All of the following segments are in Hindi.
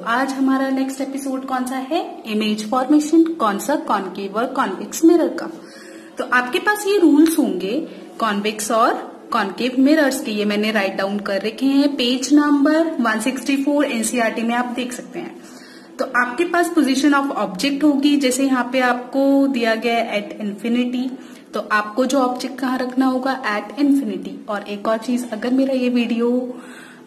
आज हमारा नेक्स्ट एपिसोड कौन सा है? Image formation. कौन सा? कॉन्केव और कॉन्वेक्स मिरर का। तो आपके पास ये रूल्स होंगे कॉन्वेक्स और कॉन्केव मिरर्स के, ये मैंने राइट डाउन कर रखे हैं पेज नंबर 164 एनसीईआरटी में आप देख सकते हैं। तो आपके पास पोजीशन ऑफ ऑब्जेक्ट होगी, जैसे यहाँ पे आपको दिया गया है एट इन्फिनिटी, तो आपको जो ऑब्जेक्ट कहाँ रखना होगा? At infinity. और एक और चीज, अगर मेरा ये वीडियो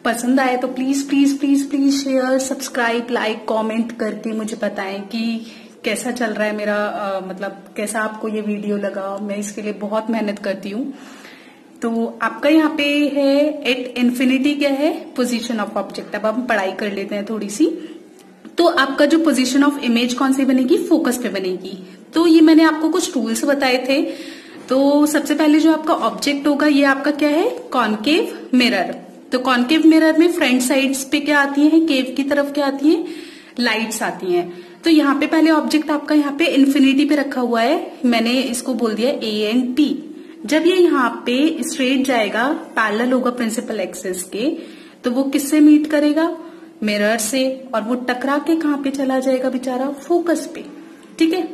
पसंद आए तो please please please please share, subscribe, like, comment करके मुझे बताएं कि कैसा चल रहा है मेरा, मतलब कैसा आपको ये वीडियो लगा। मैं इसके लिए बहुत मेहनत करती हूँ। तो आपका यहाँ पे है एट इन्फिनिटी क्या है? Position of object. अब हम पढ़ाई कर लेते हैं थोड़ी सी। तो आपका जो पोजीशन ऑफ इमेज कौन सी बनेगी? फोकस पे बनेगी। तो ये मैंने आपको कुछ रूल्स बताए थे। तो सबसे पहले जो आपका ऑब्जेक्ट होगा ये आपका क्या है? Concave mirror. तो कॉन्केव मिरर में फ्रंट साइड्स पे क्या आती है? केव की तरफ क्या आती है? लाइट्स आती हैं। तो यहाँ पे पहले ऑब्जेक्ट आपका यहाँ पे इन्फिनिटी पे रखा हुआ है, मैंने इसको बोल दिया ए एंड पी। जब ये यहाँ पे स्ट्रेट जाएगा, पैरेलल होगा प्रिंसिपल एक्सिस के, तो वो किससे मीट करेगा? मिरर से। और वो टकरा के कहाँ पे चला जाएगा बेचारा? फोकस पे। ठीक है।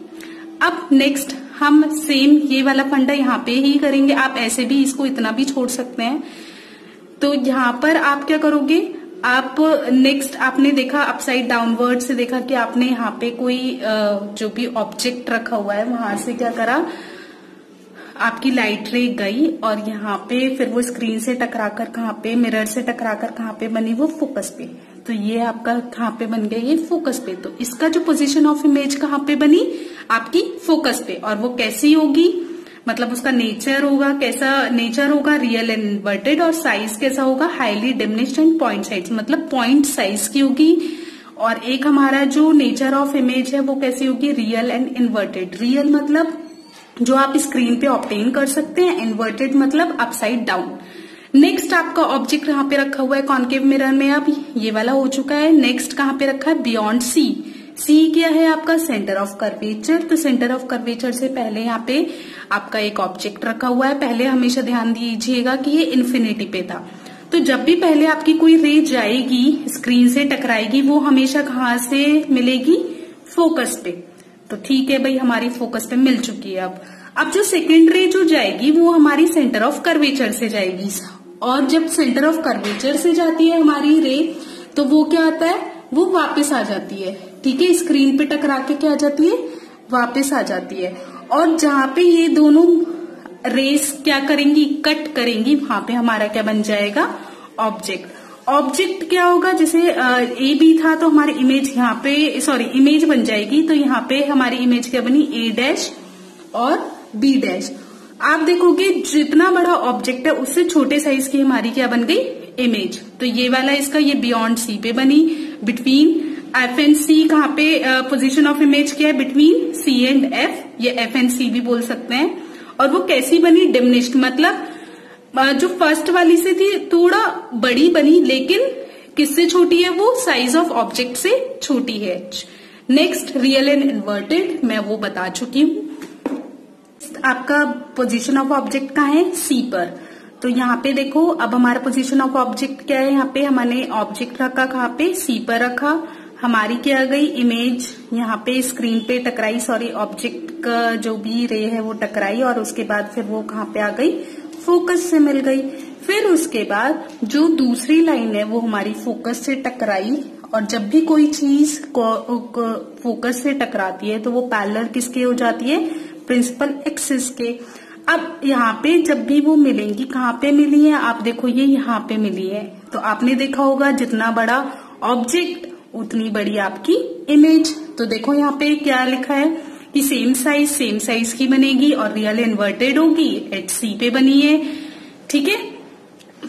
अब नेक्स्ट हम सेम ये वाला फंडा यहाँ पे ही करेंगे। आप ऐसे भी इसको इतना भी छोड़ सकते हैं। तो यहाँ पर आप क्या करोगे? आप नेक्स्ट आपने देखा अपसाइड डाउनवर्ड से देखा कि आपने यहाँ पे कोई जो भी ऑब्जेक्ट रखा हुआ है वहां से क्या करा? आपकी लाइट रे गई और यहाँ पे फिर वो स्क्रीन से टकराकर कहाँ पे? मिरर से टकराकर कहाँ पे बनी? वो फोकस पे। तो ये आपका कहाँ पे बन गया? ये फोकस पे। तो इसका जो पोजीशन ऑफ इमेज कहाँ पे बनी? आपकी फोकस पे। और वो कैसी होगी? मतलब उसका नेचर होगा, कैसा नेचर होगा? Real and inverted. और साइज कैसा होगा? Highly diminished and point size, मतलब पॉइंट साइज की होगी। और एक हमारा जो नेचर ऑफ इमेज है वो कैसी होगी? Real and inverted. रियल मतलब जो आप स्क्रीन पे ऑब्टेन कर सकते हैं, इन्वर्टेड मतलब अपसाइड डाउन। नेक्स्ट आपका ऑब्जेक्ट कहाँ पे रखा हुआ है कॉन्केव मिरर में? अब ये वाला हो चुका है। नेक्स्ट कहाँ पे रखा है? बियॉन्ड सी। सी क्या है आपका? Centre of curvature. तो सेंटर ऑफ कर्वेचर से पहले यहाँ पे आपका एक ऑब्जेक्ट रखा हुआ है। पहले हमेशा ध्यान दीजिएगा कि ये इन्फिनिटी पे था। तो जब भी पहले आपकी कोई रे जाएगी, स्क्रीन से टकराएगी, वो हमेशा कहाँ से मिलेगी? फोकस पे। तो ठीक है भाई, हमारी फोकस पे मिल चुकी है। अब जो सेकेंड रे जो जाएगी वो हमारी सेंटर ऑफ कर्वेचर से जाएगी। और जब सेंटर ऑफ कर्वेचर से जाती है हमारी रे, तो वो क्या आता है? वो वापस आ जाती है। ठीक है, स्क्रीन पे टकरा के क्या आ जाती है? वापस आ जाती है। और जहां पे ये दोनों रेस क्या करेंगी? कट करेंगी, वहां पे हमारा क्या बन जाएगा? ऑब्जेक्ट। ऑब्जेक्ट क्या होगा? जैसे ए बी था तो हमारी इमेज यहाँ पे इमेज बन जाएगी। तो यहाँ पे हमारी इमेज क्या बनी? ए डैश और बी डैश। आप देखोगे जितना बड़ा ऑब्जेक्ट है उससे छोटे साइज की हमारी क्या बन गई? इमेज। तो ये वाला इसका ये बियॉन्ड सी पे बनी। बिटवीन एफ एंड सी कहाँ पे पोजीशन ऑफ इमेज क्या है? बिटवीन सी एंड एफ, ये एफ एंड सी भी बोल सकते हैं। और वो कैसी बनी? डिमिनिश्ड, मतलब जो फर्स्ट वाली से थी थोड़ा बड़ी बनी, लेकिन किससे छोटी है? वो साइज ऑफ ऑब्जेक्ट से छोटी है। नेक्स्ट रियल एंड इन्वर्टेड, मैं वो बता चुकी हूँ। आपका पोजीशन ऑफ ऑब्जेक्ट कहाँ है? सी पर। तो यहाँ पे देखो, अब हमारा पोजीशन ऑफ ऑब्जेक्ट क्या है? यहाँ पे हमने ऑब्जेक्ट रखा कहाँ पे? सी पर रखा। हमारी क्या आ गई? इमेज यहाँ पे स्क्रीन पे टकराई, ऑब्जेक्ट का जो भी रे है वो टकराई, और उसके बाद फिर वो कहाँ पे आ गई? फोकस से मिल गई। फिर उसके बाद जो दूसरी लाइन है वो हमारी फोकस से टकराई। और जब भी कोई चीज फोकस से टकराती है तो वो पैरेलल किसके हो जाती है? प्रिंसिपल एक्सिस के। अब यहाँ पे जब भी वो मिलेंगी, कहाँ पे मिली है? आप देखो ये यहाँ पे मिली है। तो आपने देखा होगा जितना बड़ा ऑब्जेक्ट उतनी बड़ी आपकी इमेज। तो देखो यहाँ पे क्या लिखा है कि सेम साइज की बनेगी और रियल इन्वर्टेड होगी, एट सी पे बनी है। ठीक है,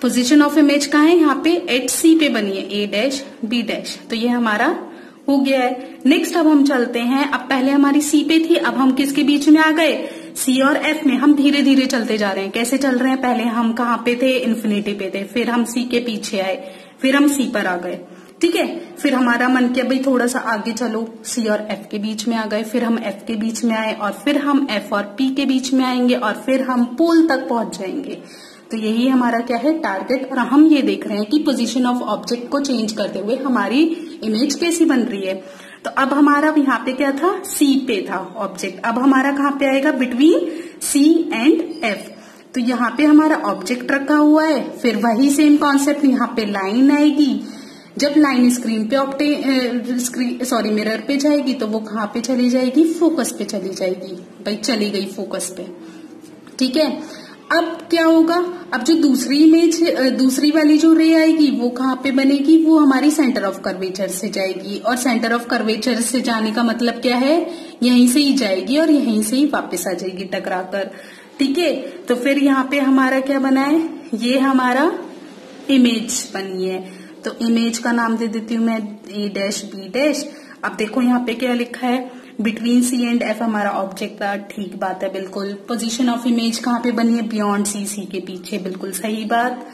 पोजीशन ऑफ इमेज कहाँ है? यहाँ पे एट सी पे बनी है, ए डैश बी डैश। तो ये हमारा हो गया है। नेक्स्ट अब हम चलते हैं, अब पहले हमारी सी पे थी, अब हम किसके बीच में आ गए? सी और एफ में। हम धीरे धीरे चलते जा रहे हैं। कैसे चल रहे हैं? पहले हम कहाँ पे थे? इन्फिनिटी पे थे, फिर हम सी के पीछे आए, फिर हम सी पर आ गए। ठीक है, फिर हमारा मन किया भाई थोड़ा सा आगे चलो, सी और एफ के बीच में आ गए, फिर हम एफ के बीच में आए, और फिर हम एफ और पी के बीच में आएंगे, और फिर हम पोल तक पहुंच जाएंगे। तो यही हमारा क्या है? टारगेट। और हम ये देख रहे हैं कि पोजीशन ऑफ ऑब्जेक्ट को चेंज करते हुए हमारी इमेज कैसी बन रही है। तो अब हमारा यहाँ पे क्या था, सी पे था ऑब्जेक्ट, अब हमारा कहाँ पे आएगा, बिटवीन सी एंड एफ। तो यहाँ पे हमारा ऑब्जेक्ट रखा हुआ है, फिर वही सेम कॉन्सेप्ट यहाँ पे लाइन आएगी। जब लाइन स्क्रीन पे मिरर पे जाएगी तो वो कहाँ पे चली जाएगी, फोकस पे चली जाएगी। भाई चली गई फोकस पे, ठीक है। अब क्या होगा, अब जो दूसरी वाली जो रे आएगी वो कहाँ पे बनेगी, वो हमारी सेंटर ऑफ कर्वेचर से जाएगी। और सेंटर ऑफ कर्वेचर से जाने का मतलब क्या है, यहीं से ही जाएगी और यहीं से ही वापस आ जाएगी टकरा कर, ठीक है। तो फिर यहाँ पे हमारा क्या बना है, ये हमारा इमेज बनी है। तो इमेज का नाम दे देती हूँ मैं ए डैश बी डैश। अब देखो यहाँ पे क्या लिखा है, बिटवीन सी एंड एफ हमारा ऑब्जेक्ट था, ठीक बात है बिल्कुल। पोजीशन ऑफ इमेज कहाँ पे बनी है, बियॉन्ड सी, सी के पीछे, बिल्कुल सही बात।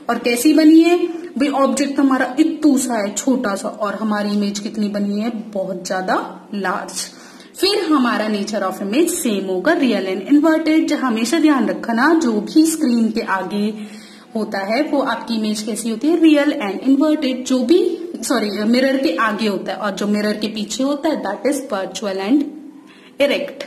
और कैसी बनी है भाई, ऑब्जेक्ट हमारा इतू सा है, छोटा सा, और हमारी इमेज कितनी बनी है, बहुत ज्यादा लार्ज। फिर हमारा नेचर ऑफ इमेज सेम होगा, रियल एंड इन्वर्टेड। हमेशा ध्यान रखना, जो भी स्क्रीन के आगे होता है वो आपकी इमेज कैसी होती है, रियल एंड इन्वर्टेड। जो भी मिरर के आगे होता है और जो मिरर के पीछे होता है that is virtual and erect.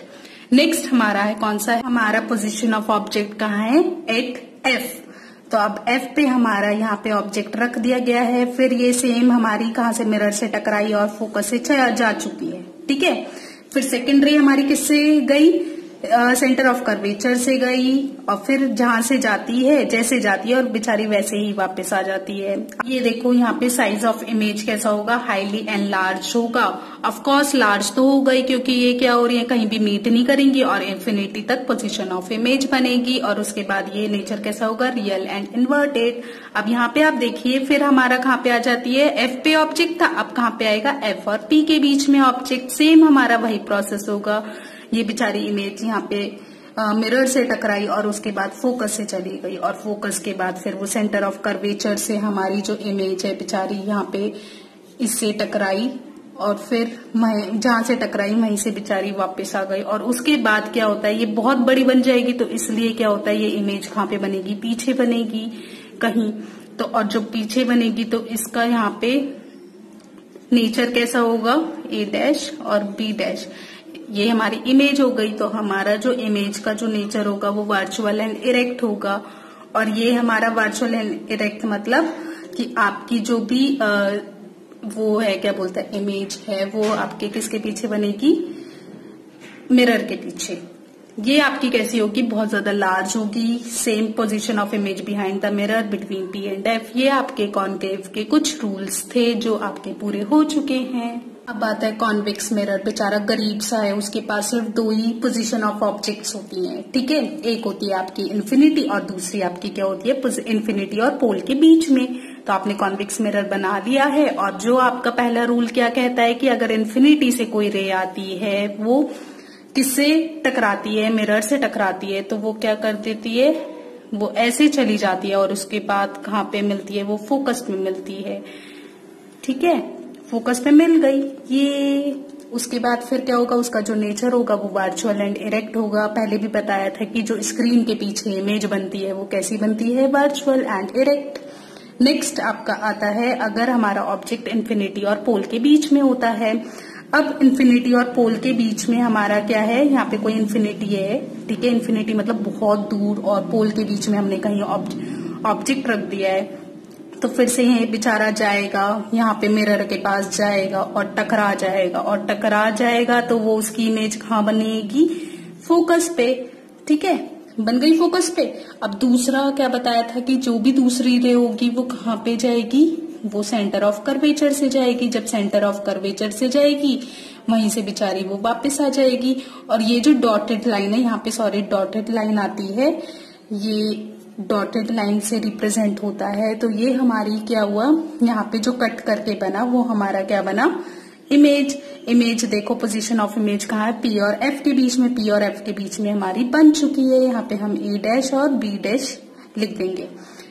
Next हमारा है कौन सा है, हमारा पोजीशन ऑफ ऑब्जेक्ट कहाँ है, एट एफ। तो अब एफ पे हमारा यहाँ पे ऑब्जेक्ट रख दिया गया है। फिर ये सेम हमारी कहाँ से, मिरर से टकराई और फोकस से जा चुकी है, ठीक है। फिर सेकेंड रे हमारी किससे गई, सेंटर ऑफ कर्वेचर से गई, और फिर जहां से जाती है, जैसे जाती है और बेचारी वैसे ही वापस आ जाती है। ये देखो यहाँ पे साइज ऑफ इमेज कैसा होगा, हाईली एनलार्ज होगा। ऑफ कोर्स लार्ज तो होगा ही, क्योंकि ये क्या हो रही है, कहीं भी मीट नहीं करेंगी और इन्फिनिटी तक पोजीशन ऑफ इमेज बनेगी। और उसके बाद ये नेचर कैसा होगा, रियल एंड इन्वर्टेड। अब यहाँ पे आप देखिए, फिर हमारा कहाँ पे आ जाती है, एफ पे ऑब्जेक्ट था, अब कहाँ पे आएगा, एफ और पी के बीच में ऑब्जेक्ट। सेम हमारा वही प्रोसेस होगा। ये बेचारी इमेज यहाँ पे मिरर से टकराई और उसके बाद फोकस से चली गई, और फोकस के बाद फिर वो सेंटर ऑफ कर्वेचर से हमारी जो इमेज है बेचारी यहाँ पे इससे टकराई, और फिर जहां से टकराई वहीं से बेचारी वापस आ गई। और उसके बाद क्या होता है, ये बहुत बड़ी बन जाएगी, तो इसलिए क्या होता है, ये इमेज कहाँ पे बनेगी, पीछे बनेगी कहीं। तो और जो पीछे बनेगी तो इसका यहाँ पे नेचर कैसा होगा, ए डैश और बी डैश। ये हमारी इमेज हो गई। तो हमारा जो इमेज का जो नेचर होगा वो वर्चुअल एंड इरेक्ट होगा। और ये हमारा वर्चुअल एंड इरेक्ट मतलब कि आपकी जो भी वो है, क्या बोलता है, इमेज है, वो आपके किसके पीछे बनेगी, मिरर के पीछे। ये आपकी कैसी होगी, बहुत ज्यादा लार्ज होगी। Same position of image behind the mirror between P and F. ये आपके कॉन्केव के कुछ रूल्स थे जो आपके पूरे हो चुके हैं। अब बात है कॉन्वेक्स मिरर, बेचारा गरीब सा है, उसके पास सिर्फ दो ही पोजीशन ऑफ ऑब्जेक्ट्स होती हैं, ठीक है। एक होती है आपकी इन्फिनिटी और दूसरी आपकी क्या होती है, इन्फिनिटी और पोल के बीच में। तो आपने कॉन्वेक्स मिरर बना लिया है। और जो आपका पहला रूल क्या कहता है कि अगर इन्फिनिटी से कोई रे आती है, वो किससे टकराती है, मिरर से टकराती है, तो वो क्या कर देती है, वो ऐसे चली जाती है और उसके बाद कहाँ पे मिलती है, वो फोकस में मिलती है, ठीक है। फोकस पे मिल गई ये। उसके बाद फिर क्या होगा, उसका जो नेचर होगा वो वर्चुअल एंड इरेक्ट होगा। पहले भी बताया था कि जो स्क्रीन के पीछे इमेज बनती है वो कैसी बनती है, वर्चुअल एंड इरेक्ट। नेक्स्ट आपका आता है, अगर हमारा ऑब्जेक्ट इन्फिनिटी और पोल के बीच में होता है। अब इन्फिनिटी और पोल के बीच में हमारा क्या है, यहाँ पे कोई इन्फिनिटी है, ठीक है। इन्फिनिटी मतलब बहुत दूर, और पोल के बीच में हमने कहीं ऑब्जेक्ट रख दिया है। तो फिर से ये बेचारा जाएगा, यहाँ पे मिरर के पास जाएगा और टकरा जाएगा, और टकरा जाएगा तो वो उसकी इमेज कहाँ बनेगी, फोकस पे, ठीक है, बन गई फोकस पे। अब दूसरा क्या बताया था कि जो भी दूसरी रे होगी वो कहाँ पे जाएगी, वो सेंटर ऑफ कर्वेचर से जाएगी। जब सेंटर ऑफ कर्वेचर से जाएगी वहीं से बेचारी वो वापस आ जाएगी। और ये जो डॉटेड लाइन है, यहाँ पे डॉटेड लाइन आती है, ये डॉटेड लाइन से रिप्रेजेंट होता है। तो ये हमारी क्या हुआ, यहाँ पे जो कट करके बना वो हमारा क्या बना, इमेज। इमेज देखो, पोजीशन ऑफ इमेज कहाँ है, पी और एफ के बीच में। पी और एफ के बीच में हमारी बन चुकी है। यहाँ पे हम ए डैश और बी डैश लिख देंगे,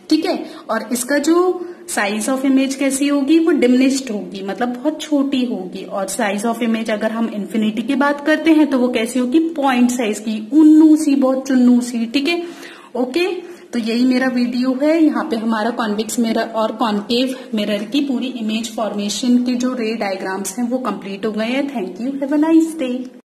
ठीक है। और इसका जो साइज ऑफ इमेज कैसी होगी, वो डिमिनिश्ड होगी, मतलब बहुत छोटी होगी। और साइज ऑफ इमेज अगर हम इन्फिनिटी की बात करते हैं तो वो कैसी होगी, पॉइंट साइज की, उन्नू सी, बहुत चुन्नू सी, ठीक है, ओके। तो यही मेरा वीडियो है। यहाँ पे हमारा कॉन्वेक्स मिरर और कॉन्केव मिरर की पूरी इमेज फॉर्मेशन के जो रे डायग्राम्स हैं वो कंप्लीट हो गए हैं। Thank you, have a nice day.